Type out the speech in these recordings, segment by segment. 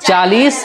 40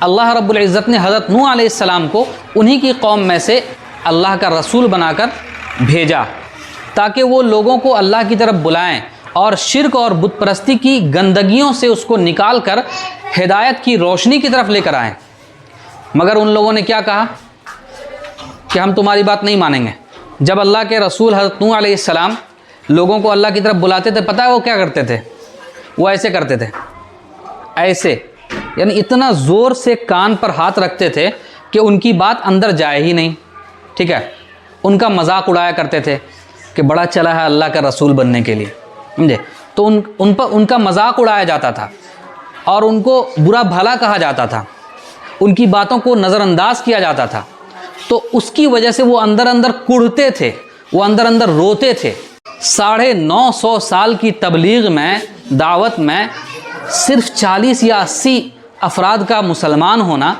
اللہ رب العزت نے حضرت نوح علیہ السلام کو انہی کی قوم میں سے اللہ کا رسول بنا کر بھیجا تاکہ وہ لوگوں کو اللہ کی طرف بلائیں اور شرک اور بت پرستی کی گندگیوں سے اس کو نکال کر ہدایت کی روشنی کی طرف لے کر آئیں۔ مگر ان لوگوں نے کیا کہا کہ ہم تمہاری بات نہیں مانیں گے۔ جب اللہ کے رسول حضرت نوح علیہ السلام لوگوں کو اللہ کی طرف بلاتے تھے، پتہ ہے وہ کیا کرتے تھے؟ وہ ایسے کرتے تھے، ایسے، یعنی اتنا زور سے کان پر ہاتھ رکھتے تھے کہ ان کی بات اندر جائے ہی نہیں، ٹھیک ہے۔ ان کا مذاق اڑایا کرتے تھے کہ بڑا چلا ہے اللہ کا رسول بننے کے لیے، سمجھے؟ تو ان کا مذاق اڑایا جاتا تھا اور ان کو برا بھلا کہا جاتا تھا، ان کی باتوں کو نظر انداز کیا جاتا تھا۔ تو اس کی وجہ سے وہ اندر اندر کڑھتے تھے، وہ اندر اندر روتے تھے۔ 950 سال کی تبلیغ میں، دعوت میں صرف 40 یا 80 افراد کا مسلمان ہونا،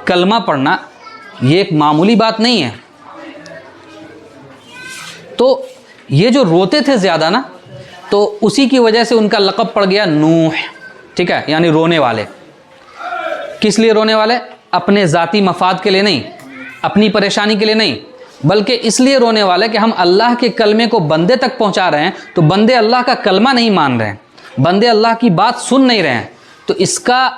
کلمہ پڑھنا، یہ ایک معمولی بات نہیں ہے۔ تو یہ جو روتے تھے زیادہ نا، تو اسی کی وجہ سے ان کا لقب پڑ گیا نوح، ٹھیک ہے، یعنی رونے والے۔ کس لیے رونے والے؟ اپنے ذاتی مفاد کے لیے نہیں، اپنی پریشانی کے لیے نہیں، بلکہ اس لیے رونے والے کہ ہم اللہ کے کلمے کو بندے تک پہنچا رہے ہیں، تو بندے اللہ کا کلمہ نہیں مان رہے ہیں، بندے اللہ کی بات سن نہیں رہے ہیں۔ تو اس کا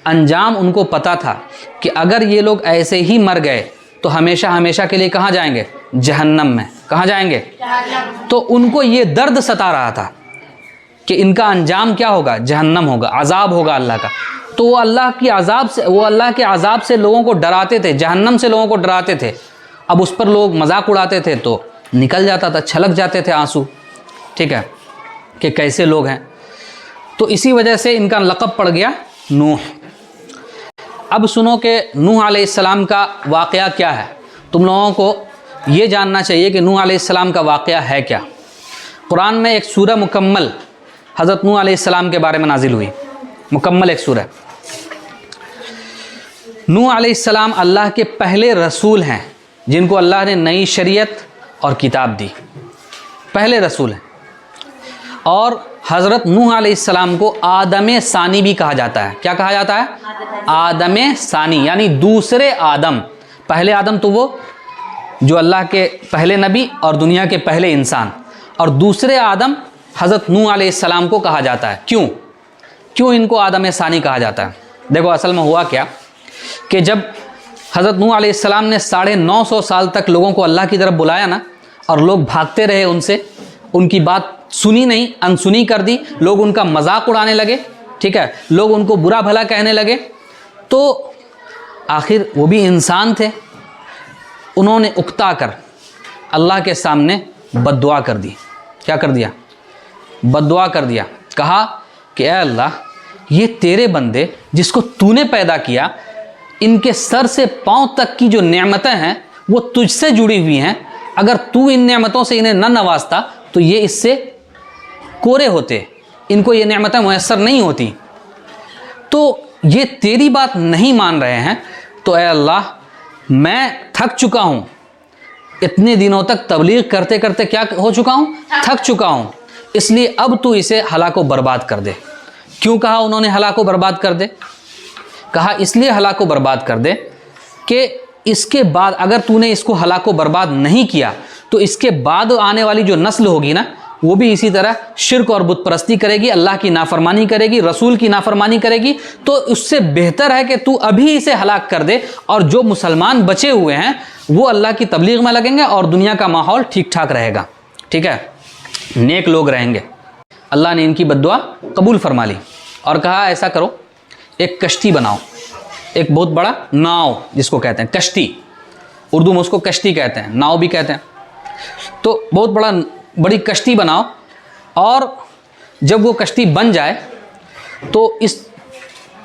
انجام ان کو پتہ تھا کہ اگر یہ لوگ ایسے ہی مر گئے تو ہمیشہ ہمیشہ کے لیے کہاں جائیں گے؟ جہنم میں۔ کہاں جائیں گے؟ تو ان کو یہ درد ستا رہا تھا کہ ان کا انجام کیا ہوگا؟ جہنم ہوگا، عذاب ہوگا اللہ کا۔ تو وہ اللہ کے عذاب سے لوگوں کو ڈراتے تھے، جہنم سے لوگوں کو ڈراتے تھے۔ اب اس پر لوگ مذاق اڑاتے تھے تو نکل جاتا تھا، چھلک جاتے تھے آنسو، ٹھیک ہے، کہ کیسے لوگ ہیں۔ تو اسی وجہ سے ان کا لقب پڑ گیا نوح۔ اب سنو کہ نوح علیہ السلام کا واقعہ کیا ہے۔ تم لوگوں کو یہ جاننا چاہیے کہ نوح علیہ السلام کا واقعہ ہے کیا۔ قرآن میں ایک سورہ مکمل حضرت نوح علیہ السلام کے بارے میں نازل ہوئی، مکمل ایک سورہ۔ نوح علیہ السلام اللہ کے پہلے رسول ہیں جن کو اللہ نے نئی شریعت اور کتاب دی، پہلے رسول ہیں۔ اور حضرت نوح علیہ السلام کو آدم ثانی بھی کہا جاتا ہے۔ کیا کہا جاتا ہے؟ آدم ثانی، یعنی دوسرے آدم۔ پہلے آدم تو وہ جو اللہ کے پہلے نبی اور دنیا کے پہلے انسان، اور دوسرے آدم حضرت نوح علیہ السلام کو کہا جاتا ہے۔ کیوں ان کو آدم ثانی کہا جاتا ہے؟ دیکھو اصل میں ہوا کیا کہ جب حضرت نوح علیہ السلام نے 950 سال تک لوگوں کو اللہ کی طرف بلایا نا، اور لوگ بھاگتے رہے ان سے، ان کی بات سنی نہیں، انسنی کر دی، لوگ ان کا مذاق اڑانے لگے، ٹھیک ہے، لوگ ان کو برا بھلا کہنے لگے، تو آخر وہ بھی انسان تھے، انہوں نے اکتا کر اللہ کے سامنے بد دعا کر دی۔ کیا کر دیا؟ بد دعا کر دیا۔ کہا کہ اے اللہ، یہ تیرے بندے جس کو تو نے پیدا کیا، ان کے سر سے پاؤں تک کی جو نعمتیں ہیں وہ تجھ سے جڑی ہوئی ہیں، اگر تو ان نعمتوں سے انہیں نہ نوازتا تو یہ اس سے کورے ہوتے، ان کو یہ نعمتیں میسر نہیں ہوتی۔ تو یہ تیری بات نہیں مان رہے ہیں، تو اے اللہ میں تھک چکا ہوں، اتنے دنوں تک تبلیغ کرتے کرتے کیا ہو چکا ہوں؟ تھک چکا ہوں، اس لیے اب تو اسے ہلاک و برباد کر دے۔ کیوں کہا انہوں نے ہلاک و برباد کر دے؟ کہا اس لیے ہلاک و برباد کر دے کہ اس کے بعد اگر تو نے اس کو ہلاک و برباد نہیں کیا تو اس کے بعد آنے والی جو نسل ہوگی نا، وہ بھی اسی طرح شرک اور بت پرستی کرے گی، اللہ کی نافرمانی کرے گی، رسول کی نافرمانی کرے گی۔ تو اس سے بہتر ہے کہ تو ابھی اسے ہلاک کر دے، اور جو مسلمان بچے ہوئے ہیں وہ اللہ کی تبلیغ میں لگیں گے اور دنیا کا ماحول ٹھیک ٹھاک رہے گا، ٹھیک ہے، نیک لوگ رہیں گے۔ اللہ نے ان کی بد دعا قبول فرما لی اور کہا ایسا کرو، ایک کشتی بناؤ، ایک بہت بڑا ناؤ جس کو کہتے ہیں، کشتی، اردو میں اس کو کشتی کہتے ہیں، ناؤ بھی کہتے ہیں۔ تو بہت بڑی کشتی بناؤ، اور جب وہ کشتی بن جائے تو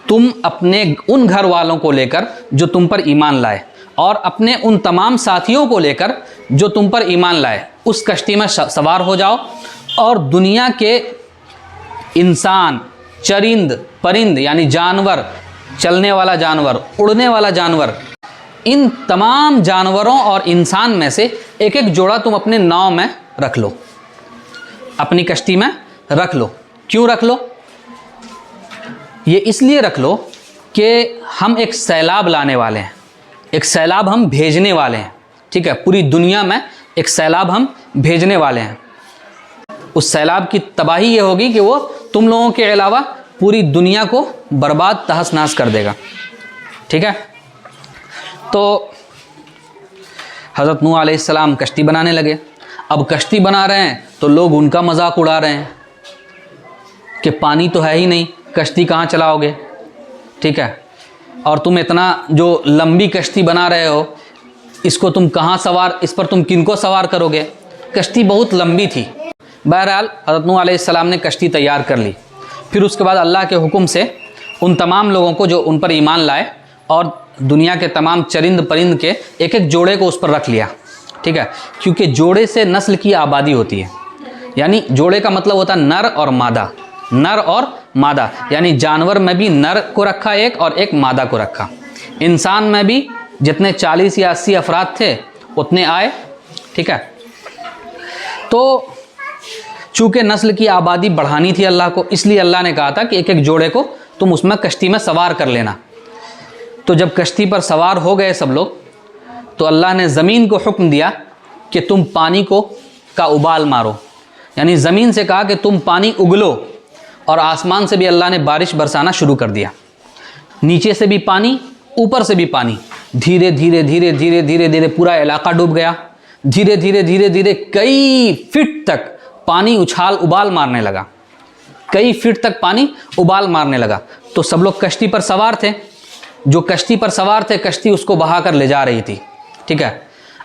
تم اپنے ان گھر والوں کو لے کر جو تم پر ایمان لائے، اور اپنے ان تمام ساتھیوں کو لے کر جو تم پر ایمان لائے، اس کشتی میں سوار ہو جاؤ، اور دنیا کے انسان، چرند، پرند یعنی جانور، چلنے والا جانور، اڑنے والا جانور، ان تمام جانوروں اور انسان میں سے ایک ایک جوڑا تم اپنے ناؤ میں رکھ لو، اپنی کشتی میں رکھ لو۔ کیوں رکھ لو؟ یہ اس لیے رکھ لو کہ ہم ایک سیلاب لانے والے ہیں, ایک سیلاب ہم بھیجنے والے ہیں, ٹھیک ہے, پوری دنیا میں ایک سیلاب ہم بھیجنے والے ہیں. اس سیلاب کی تباہی یہ ہوگی کہ وہ تم لوگوں کے علاوہ پوری دنیا کو برباد تہس نہس کر دے گا, ٹھیک ہے. تو حضرت نوح علیہ السلام کشتی بنانے لگے. اب کشتی بنا رہے ہیں تو لوگ ان کا مذاق اڑا رہے ہیں کہ پانی تو ہے ہی نہیں, کشتی کہاں چلاؤ گے, ٹھیک ہے, اور تم اتنا جو لمبی کشتی بنا رہے ہو اس کو تم کہاں سوار, اس پر تم کن کو سوار کرو گے, کشتی بہت لمبی تھی. بہرحال حضرت نوح علیہ السلام نے کشتی تیار کر لی. پھر اس کے بعد اللہ کے حکم سے ان تمام لوگوں کو جو ان پر ایمان لائے اور دنیا کے تمام چرند پرند کے ایک ایک جوڑے کو اس پر رکھ لیا, ٹھیک ہے, کیونکہ جوڑے سے نسل کی آبادی ہوتی ہے. یعنی جوڑے کا مطلب ہوتا ہے نر اور مادہ, نر اور مادہ, یعنی جانور میں بھی نر کو رکھا ایک اور ایک مادہ کو رکھا. انسان میں بھی جتنے 40 یا 80 افراد تھے اتنے آئے, ٹھیک ہے. تو چونکہ نسل کی آبادی بڑھانی تھی اللہ کو, اس لیے اللہ نے کہا تھا کہ ایک ایک جوڑے کو تم اس میں کشتی میں سوار کر لینا. تو جب کشتی پر سوار ہو گئے سب لوگ تو اللہ نے زمین کو حکم دیا کہ تم پانی کا ابال مارو, یعنی زمین سے کہا کہ تم پانی اگلو, اور آسمان سے بھی اللہ نے بارش برسانا شروع کر دیا. نیچے سے بھی پانی, اوپر سے بھی پانی, دھیرے دھیرے دھیرے دھیرے دھیرے دھیرے پورا علاقہ ڈوب گیا. دھیرے دھیرے دھیرے دھیرے کئی فٹ تک پانی اچھال ابال مارنے لگا, کئی فٹ تک پانی ابال مارنے لگا. تو سب لوگ کشتی پر سوار تھے, جو کشتی پر سوار تھے کشتی اس کو بہا کر لے جا رہی تھی, ٹھیک ہے.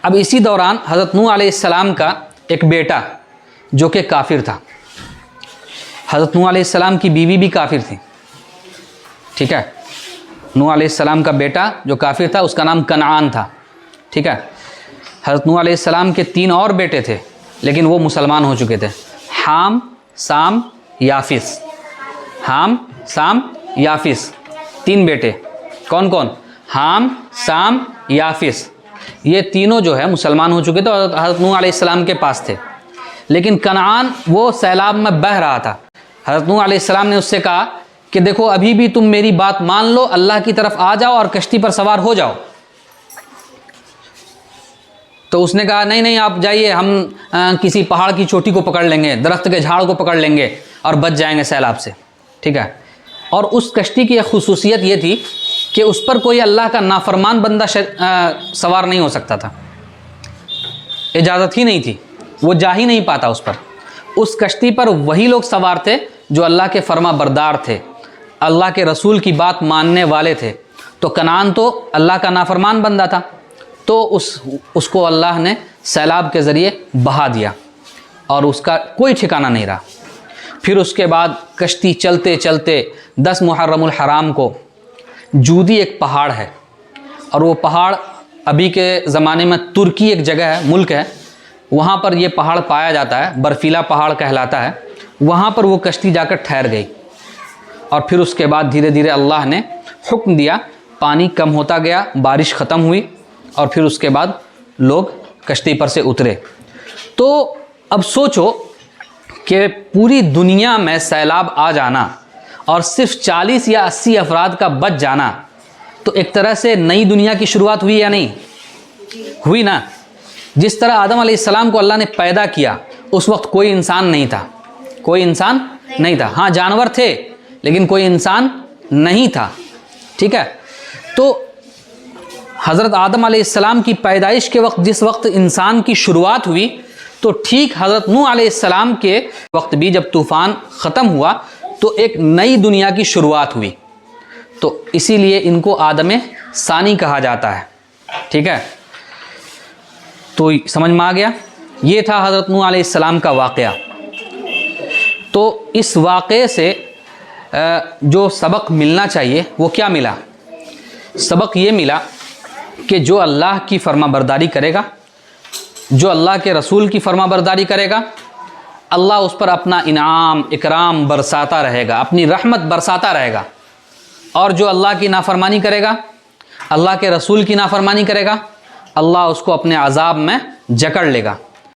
اب اسی دوران حضرت نوح علیہ السلام کا ایک بیٹا جو کہ کافر تھا, حضرت نوح علیہ السلام کی بیوی بھی کافر تھی, ٹھیک ہے. نوح علیہ السلام کا بیٹا جو کافر تھا اس کا نام کنعان تھا, ٹھیک ہے. حضرت نوح علیہ السلام کے 3 اور بیٹے تھے لیکن وہ مسلمان ہو چکے تھے, حام, سام, یافس. حام, سام, یافس, 3 بیٹے. کون کون؟ حام, سام, یافس. یہ تینوں جو ہے مسلمان ہو چکے تھے اور حضرت نوح علیہ السلام کے پاس تھے. لیکن کنعان وہ سیلاب میں بہہ رہا تھا. حضرت نوح علیہ السلام نے اس سے کہا کہ دیکھو ابھی بھی تم میری بات مان لو, اللہ کی طرف آ جاؤ اور کشتی پر سوار ہو جاؤ. تو اس نے کہا نہیں نہیں آپ جائیے, ہم کسی پہاڑ کی چوٹی کو پکڑ لیں گے, درخت کے جھاڑ کو پکڑ لیں گے اور بچ جائیں گے سیلاب سے, ٹھیک ہے. اور اس کشتی کی ایک خصوصیت یہ تھی کہ اس پر کوئی اللہ کا نافرمان بندہ سوار نہیں ہو سکتا تھا, اجازت ہی نہیں تھی, وہ جا ہی نہیں پاتا اس پر. اس کشتی پر وہی لوگ سوار تھے جو اللہ کے فرما بردار تھے, اللہ کے رسول کی بات ماننے والے تھے. تو کنعان تو اللہ کا نافرمان بندہ تھا, تو اس کو اللہ نے سیلاب کے ذریعے بہا دیا اور اس کا کوئی ٹھکانہ نہیں رہا. پھر اس کے بعد کشتی چلتے چلتے 10 محرم الحرام کو جودی ایک پہاڑ ہے, اور وہ پہاڑ ابھی کے زمانے میں ترکی ایک جگہ ہے, ملک ہے, وہاں پر یہ پہاڑ پایا جاتا ہے, برفیلا پہاڑ کہلاتا ہے. وہاں پر وہ کشتی جا کر ٹھہر گئی. اور پھر اس کے بعد دھیرے دھیرے اللہ نے حکم دیا, پانی کم ہوتا گیا, بارش ختم ہوئی, اور پھر اس کے بعد لوگ کشتی پر سے اترے. تو اب سوچو کہ پوری دنیا میں سیلاب آ جانا اور صرف 40 یا 80 افراد کا بچ جانا, تو ایک طرح سے نئی دنیا کی شروعات ہوئی یا نہیں ہوئی نا. جس طرح آدم علیہ السلام کو اللہ نے پیدا کیا اس وقت کوئی انسان نہیں تھا, کوئی انسان نہیں تھا, ہاں جانور تھے لیکن کوئی انسان نہیں تھا, ٹھیک ہے. تو حضرت آدم علیہ السلام کی پیدائش کے وقت جس وقت انسان کی شروعات ہوئی, تو ٹھیک حضرت نوح علیہ السلام کے وقت بھی جب طوفان ختم ہوا تو ایک نئی دنیا کی شروعات ہوئی. تو اسی لیے ان کو آدم ثانی کہا جاتا ہے, ٹھیک ہے. تو سمجھ میں آ گیا, یہ تھا حضرت نوح علیہ السلام کا واقعہ. تو اس واقعے سے جو سبق ملنا چاہیے وہ کیا ملا؟ سبق یہ ملا کہ جو اللہ کی فرما برداری کرے گا, جو اللہ کے رسول کی فرما برداری کرے گا, اللہ اس پر اپنا انعام اکرام برساتا رہے گا, اپنی رحمت برساتا رہے گا. اور جو اللہ کی نافرمانی کرے گا, اللہ کے رسول کی نافرمانی کرے گا, اللہ اس کو اپنے عذاب میں جکڑ لے گا.